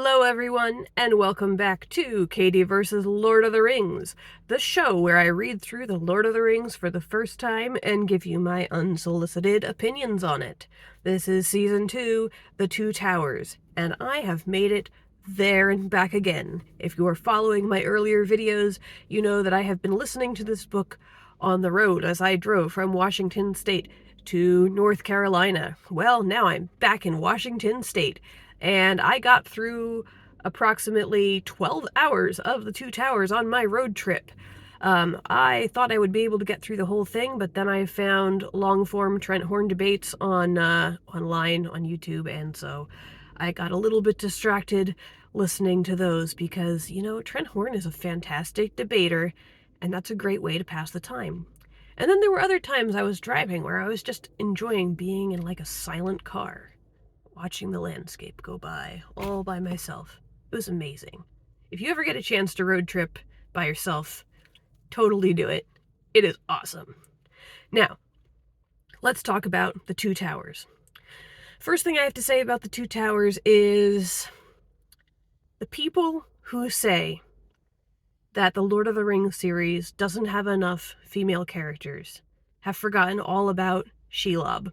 Hello everyone, and welcome back to Katy vs. Lord of the Rings, the show where I read through the Lord of the Rings for the first time and give you my unsolicited opinions on it. This is Season 2, The Two Towers, and I have made it there and back again. If you are following my earlier videos, you know that I have been listening to this book on the road as I drove from Washington State to North Carolina. Well, now I'm back in Washington State, and I got through approximately 12 hours of The Two Towers on my road trip. I thought I would be able to get through the whole thing, but then I found long-form Trent Horn debates on online on YouTube, and so I got a little bit distracted listening to those because, you know, Trent Horn is a fantastic debater, and that's a great way to pass the time. And then there were other times I was driving where I was just enjoying being in like a silent car, watching the landscape go by all by myself. It was amazing. If you ever get a chance to road trip by yourself, totally do it. It is awesome. Now, let's talk about The Two Towers. First thing I have to say about The Two Towers is the people who say that the Lord of the Rings series doesn't have enough female characters have forgotten all about Shelob.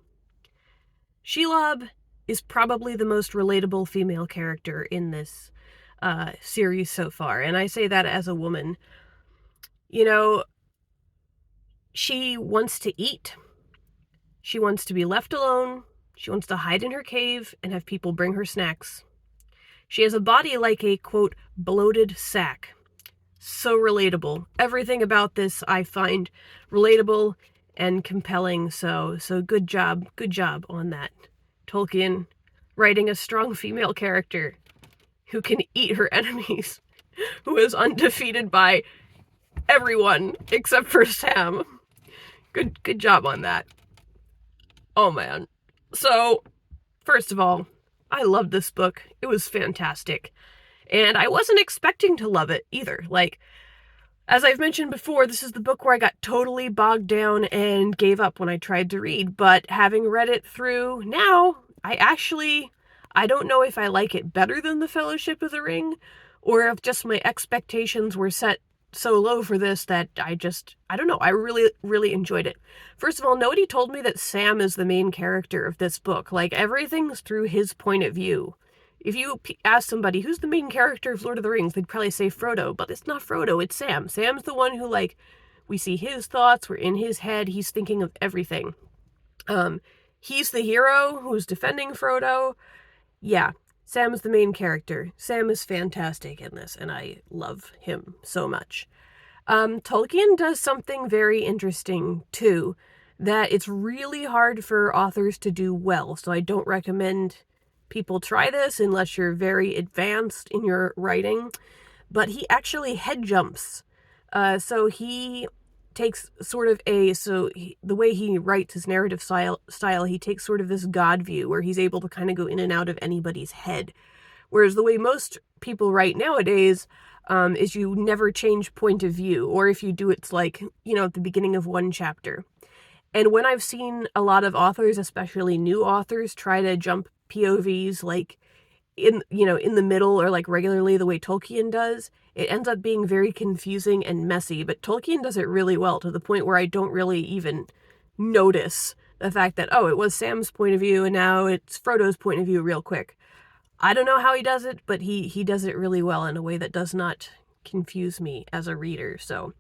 Shelob is probably the most relatable female character in this series so far, and I say that as a woman. You know, she wants to eat, she wants to be left alone, she wants to hide in her cave and have people bring her snacks. She has a body like a, quote, bloated sack. So relatable. Everything about this I find relatable and compelling, so good job on that. Tolkien writing a strong female character who can eat her enemies, who is undefeated by everyone except for Sam. Good job on that. Oh man. So, first of all, I loved this book. It was fantastic. And I wasn't expecting to love it either. Like, as I've mentioned before, this is the book where I got totally bogged down and gave up when I tried to read. But having read it through I don't know if I like it better than The Fellowship of the Ring, or if just my expectations were set so low for this that I don't know, I really enjoyed it. First of all, nobody told me that Sam is the main character of this book. Like, everything's through his point of view. If you ask somebody, who's the main character of Lord of the Rings, they'd probably say Frodo, but it's not Frodo, it's Sam. Sam's the one who, like, we see his thoughts, we're in his head, he's thinking of everything. He's the hero who's defending Frodo. Yeah, Sam's the main character. Sam is fantastic in this, and I love him so much. Tolkien does something very interesting, too, that it's really hard for authors to do well, so I don't recommend people try this unless you're very advanced in your writing. But he actually head jumps. So he takes sort of the way he writes his narrative style, he takes sort of this God view where he's able to kind of go in and out of anybody's head. Whereas the way most people write nowadays is you never change point of view, or if you do, it's like, you know, at the beginning of one chapter. And when I've seen a lot of authors, especially new authors, try to jump POVs like in the middle or like regularly the way Tolkien does, it ends up being very confusing and messy. But Tolkien does it really well, to the point where I don't really even notice the fact that, oh, it was Sam's point of view and now it's Frodo's point of view real quick. I don't know how he does it, but he does it really well in a way that does not confuse me as a reader. So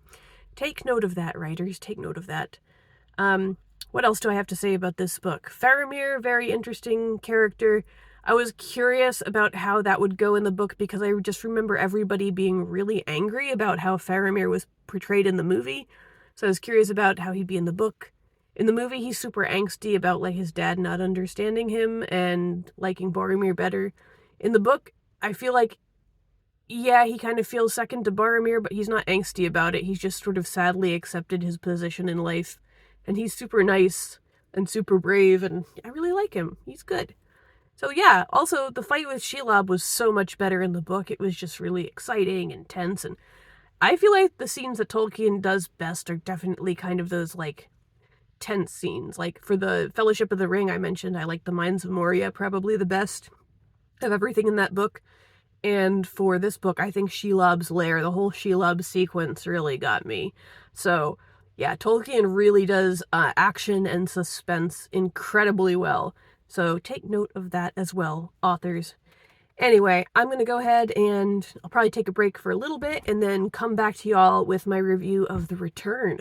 take note of that, writers. Take note of that. What else do I have to say about this book? Faramir, very interesting character. I was curious about how that would go in the book because I just remember everybody being really angry about how Faramir was portrayed in the movie. So I was curious about how he'd be in the book. In the movie, he's super angsty about like his dad not understanding him and liking Boromir better. In the book, I feel like, yeah, he kind of feels second to Boromir, but he's not angsty about it. He's just sort of sadly accepted his position in life. And he's super nice and super brave, and I really like him. He's good. So yeah, also the fight with Shelob was so much better in the book. It was just really exciting and tense, and I feel like the scenes that Tolkien does best are definitely kind of those like tense scenes. Like for the Fellowship of the Ring I mentioned, I like the Mines of Moria probably the best of everything in that book. And for this book, I think Shelob's lair, the whole Shelob sequence really got me. So, yeah, Tolkien really does action and suspense incredibly well. So take note of that as well, authors. Anyway, I'm going to go ahead and I'll probably take a break for a little bit and then come back to y'all with my review of The Return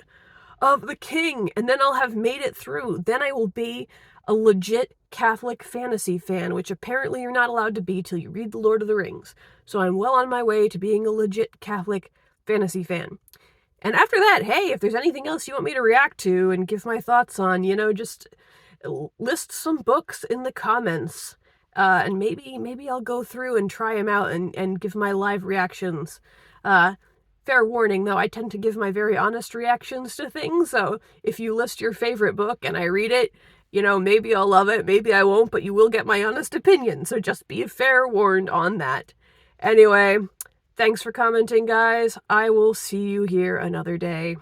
of the King. And then I'll have made it through. Then I will be a legit Catholic fantasy fan, which apparently you're not allowed to be till you read The Lord of the Rings. So I'm well on my way to being a legit Catholic fantasy fan. And after that, hey, if there's anything else you want me to react to and give my thoughts on, just list some books in the comments. And maybe I'll go through and try them out and give my live reactions. Fair warning, though, I tend to give my very honest reactions to things, so if you list your favorite book and I read it, maybe I'll love it, maybe I won't, but you will get my honest opinion, so just be fair warned on that. Anyway, thanks for commenting, guys. I will see you here another day.